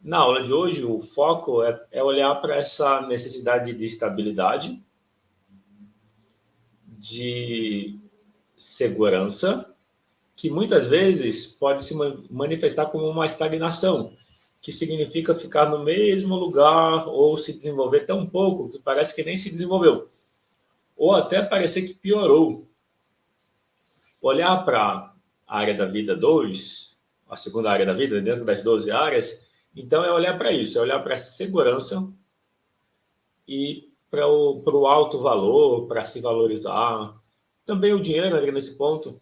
Na aula de hoje, o foco é olhar para essa necessidade de estabilidade, de segurança, que muitas vezes pode se manifestar como uma estagnação, que significa ficar no mesmo lugar ou se desenvolver tão pouco que parece que nem se desenvolveu, ou até parecer que piorou. Olhar para a área da vida 2, a segunda área da vida, dentro das 12 áreas, então é olhar para isso, é olhar para a segurança e para o alto valor, para se valorizar. Também o dinheiro ali nesse ponto.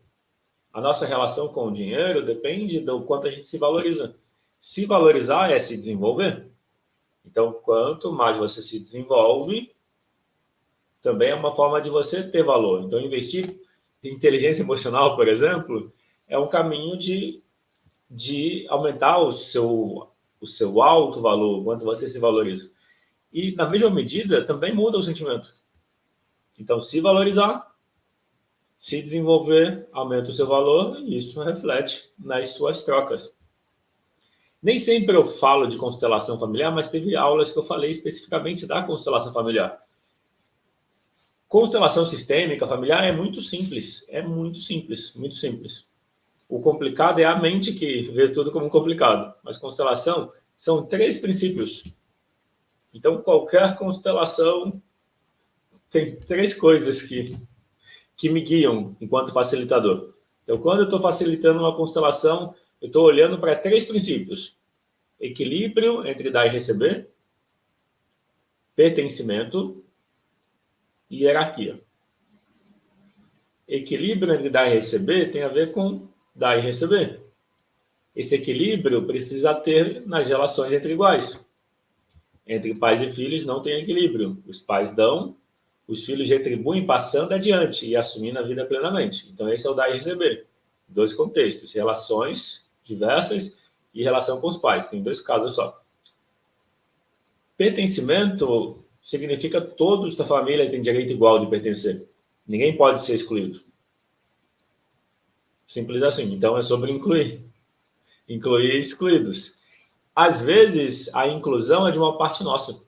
A nossa relação com o dinheiro depende do quanto a gente se valoriza. Se valorizar é se desenvolver. Então, quanto mais você se desenvolve, também é uma forma de você ter valor. Então, investir em inteligência emocional, por exemplo, é um caminho de aumentar o seu alto valor, quanto você se valoriza. E, na mesma medida, também muda o sentimento. Então, se valorizar, se desenvolver, aumenta o seu valor e isso reflete nas suas trocas. Nem sempre eu falo de constelação familiar, mas teve aulas que eu falei especificamente da constelação familiar. Constelação sistêmica familiar é muito simples, muito simples. O complicado é a mente que vê tudo como complicado, mas constelação são 3 princípios. Então, qualquer constelação tem 3 coisas que me guiam enquanto facilitador. Então, quando eu estou facilitando uma constelação, eu estou olhando para 3 princípios: equilíbrio entre dar e receber, pertencimento e hierarquia. Equilíbrio entre dar e receber tem a ver com dar e receber. Esse equilíbrio precisa ter nas relações entre iguais. Entre pais e filhos não tem equilíbrio. Os pais dão, os filhos retribuem passando adiante e assumindo a vida plenamente. Então, esse é o dar e receber. 2 contextos: relações diversas e relação com os pais. Tem 2 casos só. Pertencimento significa todos da família têm direito igual de pertencer. Ninguém pode ser excluído. Simples assim. Então, é sobre incluir. Incluir excluídos. Às vezes, a inclusão é de uma parte nossa.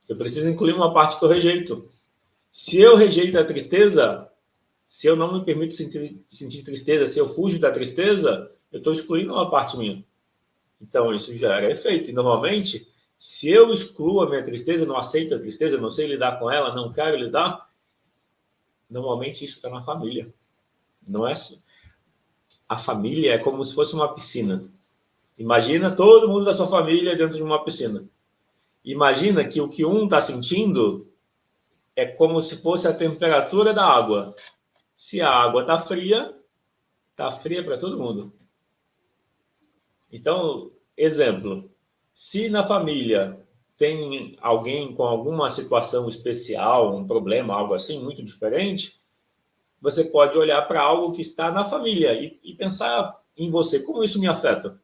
Eu preciso incluir uma parte que eu rejeito. Se eu rejeito a tristeza, se eu não me permito sentir tristeza, se eu fujo da tristeza, eu estou excluindo uma parte minha. Então, isso gera efeito. E, normalmente, se eu excluo a minha tristeza, não aceito a tristeza, não sei lidar com ela, não quero lidar, normalmente isso está na família. Não é? A família é como se fosse uma piscina. Imagina todo mundo da sua família dentro de uma piscina. Imagina que o que um está sentindo é como se fosse a temperatura da água. Se a água está fria para todo mundo. Então, exemplo, se na família tem alguém com alguma situação especial, um problema, algo assim, muito diferente, você pode olhar para algo que está na família e pensar em você, como isso me afeta?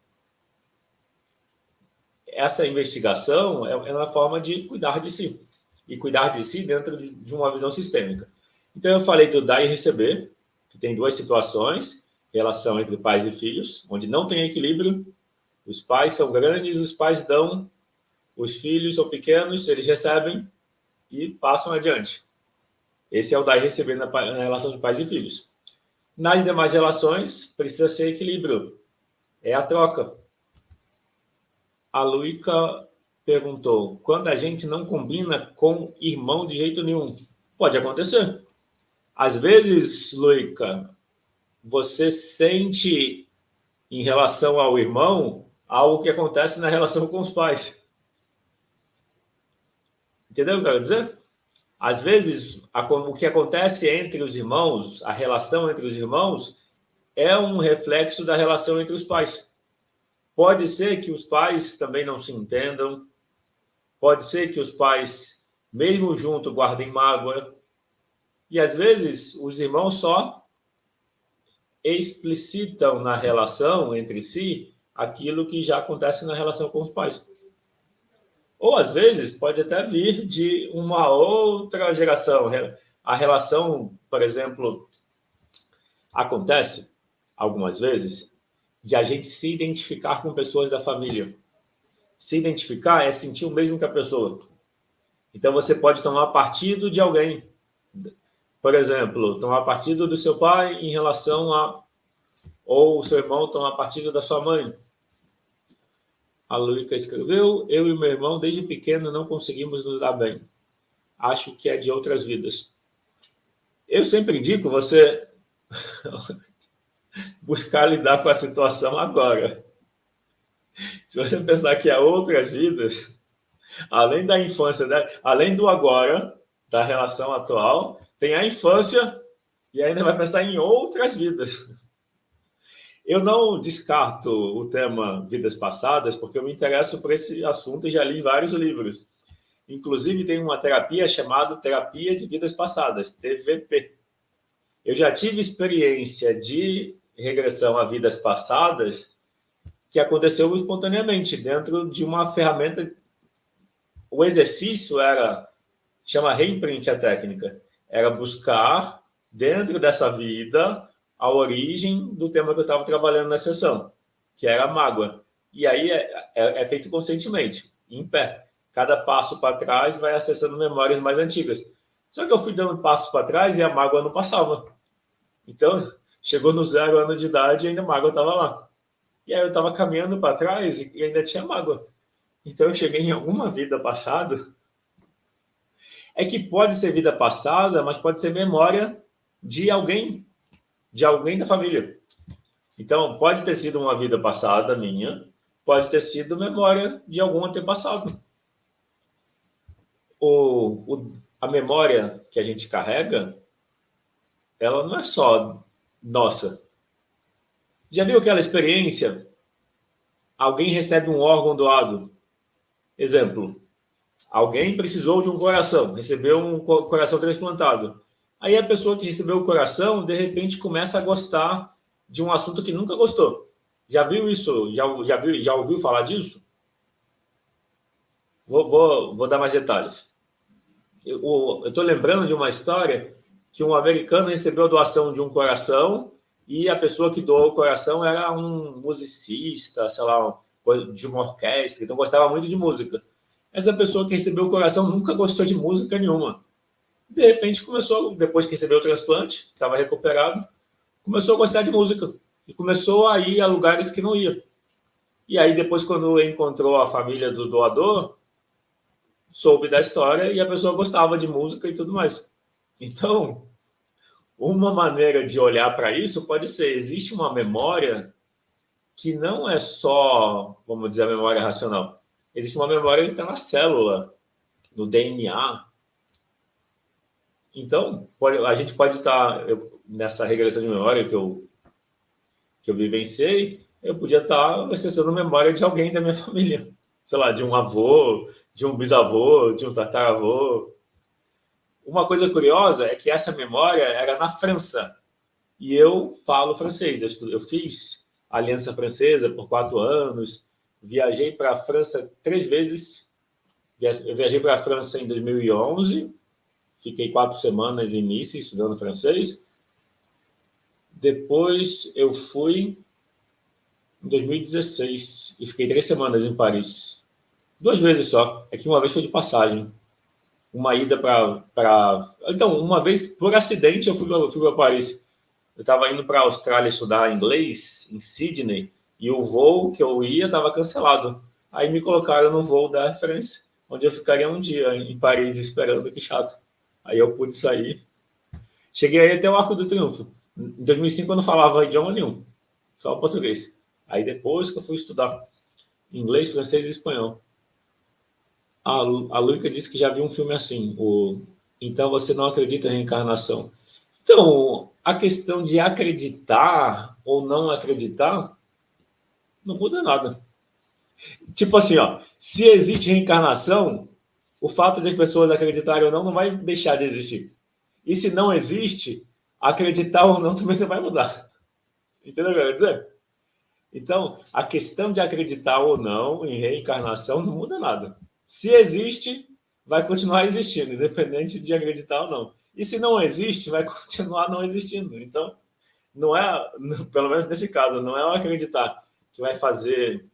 Essa investigação é uma forma de cuidar de si. E cuidar de si dentro de uma visão sistêmica. Então, eu falei do dar e receber, que tem 2 situações: relação entre pais e filhos, onde não tem equilíbrio. Os pais são grandes, os pais dão, os filhos são pequenos, eles recebem e passam adiante. Esse é o dar e receber na relação de pais e filhos. Nas demais relações, precisa ser equilíbrio. É a troca. A Luíca perguntou: quando a gente não combina com irmão de jeito nenhum? Pode acontecer. Às vezes, Luíca, você sente em relação ao irmão algo que acontece na relação com os pais. Entendeu o que eu quero dizer? Às vezes, o que acontece entre os irmãos, a relação entre os irmãos, é um reflexo da relação entre os pais. Pode ser que os pais também não se entendam, pode ser que os pais, mesmo juntos, guardem mágoa, e às vezes os irmãos só explicitam na relação entre si aquilo que já acontece na relação com os pais. Ou, às vezes, pode até vir de uma outra geração. A relação, por exemplo, acontece, algumas vezes, de a gente se identificar com pessoas da família. Se identificar é sentir o mesmo que a pessoa. Então, você pode tomar partido de alguém. Por exemplo, tomar partido do seu pai em relação a... Ou o seu irmão tomar partido da sua mãe. A Lúdica escreveu: eu e meu irmão, desde pequeno, não conseguimos nos dar bem. Acho que é de outras vidas. Eu sempre digo você buscar lidar com a situação agora. Se você pensar que há outras vidas, além da infância, né? Além do agora, da relação atual, tem a infância e ainda vai pensar em outras vidas. Eu não descarto o tema vidas passadas, porque eu me interesso por esse assunto e já li vários livros. Inclusive, tem uma terapia chamada Terapia de Vidas Passadas, TVP. Eu já tive experiência de regressão a vidas passadas que aconteceu espontaneamente, dentro de uma ferramenta. O exercício chama reimprint a técnica, era buscar, dentro dessa vida, a origem do tema que eu estava trabalhando na sessão, que era a mágoa. E aí é feito conscientemente, em pé. Cada passo para trás vai acessando memórias mais antigas. Só que eu fui dando passos para trás e a mágoa não passava. Então, chegou no 0 ano de idade e ainda a mágoa estava lá. E aí eu estava caminhando para trás e ainda tinha mágoa. Então, eu cheguei em alguma vida passada. É que pode ser vida passada, mas pode ser memória de alguém da família. Então, pode ter sido uma vida passada minha, pode ter sido memória de algum antepassado. A memória que a gente carrega, ela não é só nossa. Já viu aquela experiência? Alguém recebe um órgão doado. Exemplo, alguém precisou de um coração, recebeu um coração transplantado. Aí a pessoa que recebeu o coração, de repente, começa a gostar de um assunto que nunca gostou. Já viu isso? Já ouviu falar disso? Vou dar mais detalhes. Eu estou lembrando de uma história que um americano recebeu a doação de um coração e a pessoa que doou o coração era um musicista, sei lá, de uma orquestra, então gostava muito de música. Essa pessoa que recebeu o coração nunca gostou de música nenhuma. De repente começou, depois que recebeu o transplante, estava recuperado, começou a gostar de música e começou a ir a lugares que não ia. E aí depois, quando encontrou a família do doador, soube da história e a pessoa gostava de música e tudo mais. Então, uma maneira de olhar para isso pode ser: existe uma memória que não é só, vamos dizer, a memória racional. Existe uma memória que está na célula, no DNA. Então, a gente pode estar, nessa regressão de memória que eu vivenciei, eu podia estar acessando memória de alguém da minha família. Sei lá, de um avô, de um bisavô, de um tataravô. Uma coisa curiosa é que essa memória era na França. E eu falo francês. Eu fiz Aliança Francesa por 4 anos. Viajei para a França 3 vezes. Eu viajei para a França em 2011. Fiquei 4 semanas em Nice estudando francês. Depois eu fui em 2016 e fiquei 3 semanas em Paris. 2 vezes só. É que uma vez foi de passagem. Uma ida para... Então, uma vez, por acidente, eu fui para Paris. Eu estava indo para a Austrália estudar inglês, em Sydney, e o voo que eu ia estava cancelado. Aí me colocaram no voo da Air France, onde eu ficaria um dia em Paris esperando, que chato. Aí eu pude sair. Cheguei aí até o Arco do Triunfo. Em 2005 eu não falava idioma nenhum, só português. Aí depois que eu fui estudar inglês, francês e espanhol. A Lúdica disse que já viu um filme assim, Então Você Não Acredita em Reencarnação. Então, a questão de acreditar ou não acreditar não muda nada. Tipo assim, ó, se existe reencarnação, o fato de as pessoas acreditarem ou não vai deixar de existir. E se não existe, acreditar ou não também não vai mudar. Entendeu o que eu quero dizer? Então, a questão de acreditar ou não em reencarnação não muda nada. Se existe, vai continuar existindo, independente de acreditar ou não. E se não existe, vai continuar não existindo. Então, não é, pelo menos nesse caso, não é o acreditar que vai fazer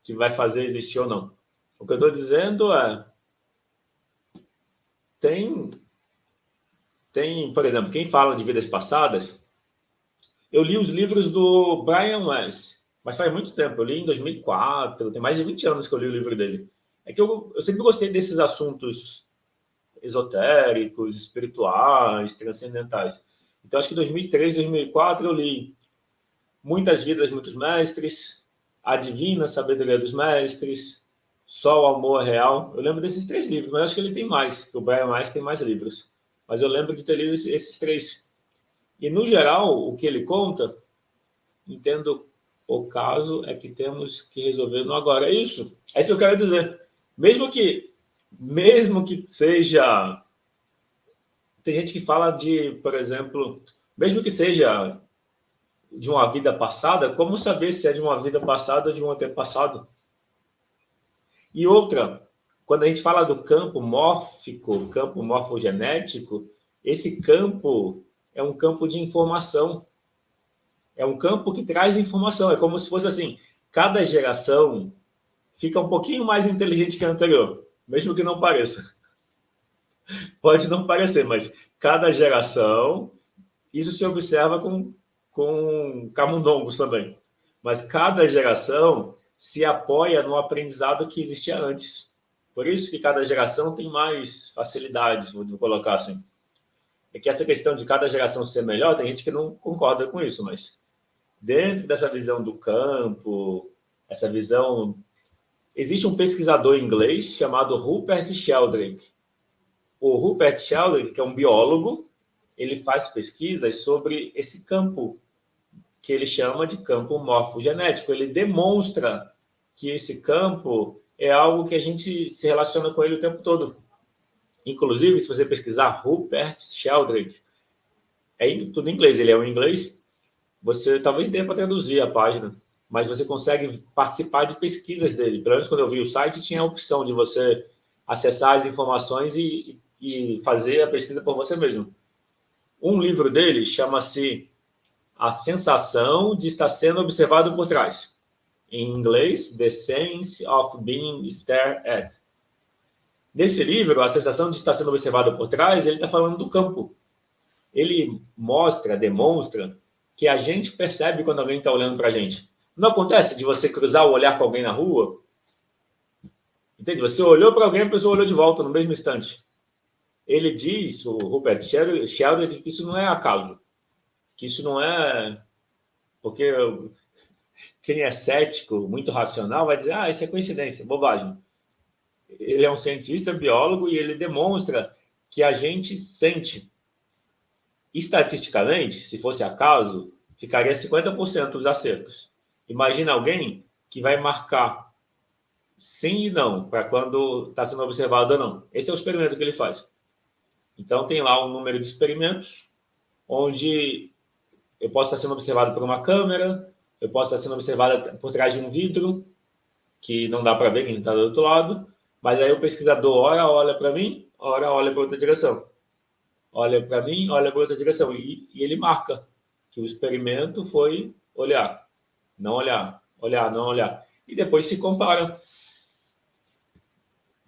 que vai fazer existir ou não. O que eu estou dizendo é, tem, por exemplo, quem fala de vidas passadas, eu li os livros do Brian Weiss, mas faz muito tempo, eu li em 2004, tem mais de 20 anos que eu li o livro dele. É que eu sempre gostei desses assuntos esotéricos, espirituais, transcendentais. Então, acho que em 2003, 2004, eu li Muitas Vidas, Muitos Mestres, A Divina Sabedoria dos Mestres, Só o Amor Real. Eu lembro desses 3 livros, mas acho que ele tem mais, que o Brian Weiss tem mais livros. Mas eu lembro de ter lido esses 3. E, no geral, o que ele conta, entendo o caso, é que temos que resolver no agora. É isso. É isso que eu quero dizer. Mesmo que seja... Tem gente que fala de, por exemplo, mesmo que seja de uma vida passada, como saber se é de uma vida passada ou de um antepassado? E outra, quando a gente fala do campo mórfico, campo morfogenético, esse campo é um campo de informação. É um campo que traz informação. É como se fosse assim, cada geração fica um pouquinho mais inteligente que a anterior, mesmo que não pareça. Pode não parecer, mas cada geração, isso se observa com camundongos também. Mas cada geração se apoia no aprendizado que existia antes. Por isso que cada geração tem mais facilidades, vou colocar assim. É que essa questão de cada geração ser melhor, tem gente que não concorda com isso, mas dentro dessa visão do campo, essa visão... Existe um pesquisador inglês chamado Rupert Sheldrake. O Rupert Sheldrake, que é um biólogo, ele faz pesquisas sobre esse campo, que ele chama de campo morfogenético. Ele demonstra que esse campo é algo que a gente se relaciona com ele o tempo todo. Inclusive, se você pesquisar Rupert Sheldrake, é tudo em inglês, ele é um inglês, você talvez dê para traduzir a página, mas você consegue participar de pesquisas dele. Pelo menos quando eu vi o site, tinha a opção de você acessar as informações e fazer a pesquisa por você mesmo. Um livro dele chama-se A Sensação de Estar Sendo Observado por Trás. Em inglês, The Sense of Being Stared at. Nesse livro, A Sensação de Estar Sendo Observado por Trás, ele está falando do campo. Ele demonstra que a gente percebe quando alguém está olhando para a gente. Não acontece de você cruzar o olhar com alguém na rua? Entende? Você olhou para alguém, a pessoa olhou de volta no mesmo instante. Ele diz, o Rupert Sheldrake, que isso não é acaso. Que isso não é... Porque quem é cético, muito racional, vai dizer, isso é coincidência, bobagem. Ele é um cientista, biólogo, e ele demonstra que a gente sente. Estatisticamente, se fosse acaso, ficaria 50% dos acertos. Imagina alguém que vai marcar sim e não, para quando está sendo observado ou não. Esse é o experimento que ele faz. Então, tem lá um número de experimentos, onde eu posso estar sendo observado por uma câmera, eu posso estar sendo observado por trás de um vidro, que não dá para ver quem está do outro lado, mas aí o pesquisador ora olha para mim, ora olha para outra direção. Olha para mim, olha para outra direção. E ele marca que o experimento foi olhar, não olhar, olhar, não olhar. E depois se comparam.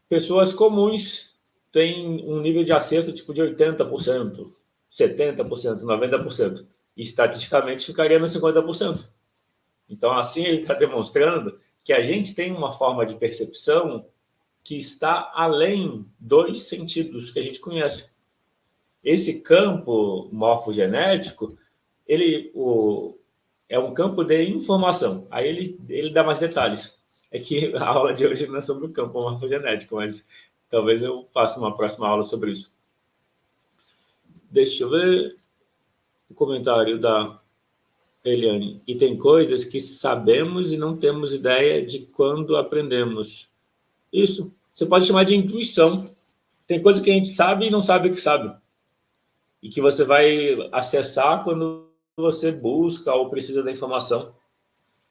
Pessoas comuns têm um nível de acerto tipo de 80%, 70%, 90%. E estatisticamente ficaria no 50%. Então, assim, ele está demonstrando que a gente tem uma forma de percepção que está além dos sentidos que a gente conhece. Esse campo morfogenético, é um campo de informação. Aí ele dá mais detalhes. É que a aula de hoje não é sobre o campo morfogenético, mas talvez eu faça uma próxima aula sobre isso. Deixa eu ver o comentário da Eliane. E tem coisas que sabemos e não temos ideia de quando aprendemos. Isso. Você pode chamar de intuição. Tem coisa que a gente sabe e não sabe que sabe. E que você vai acessar quando você busca ou precisa da informação.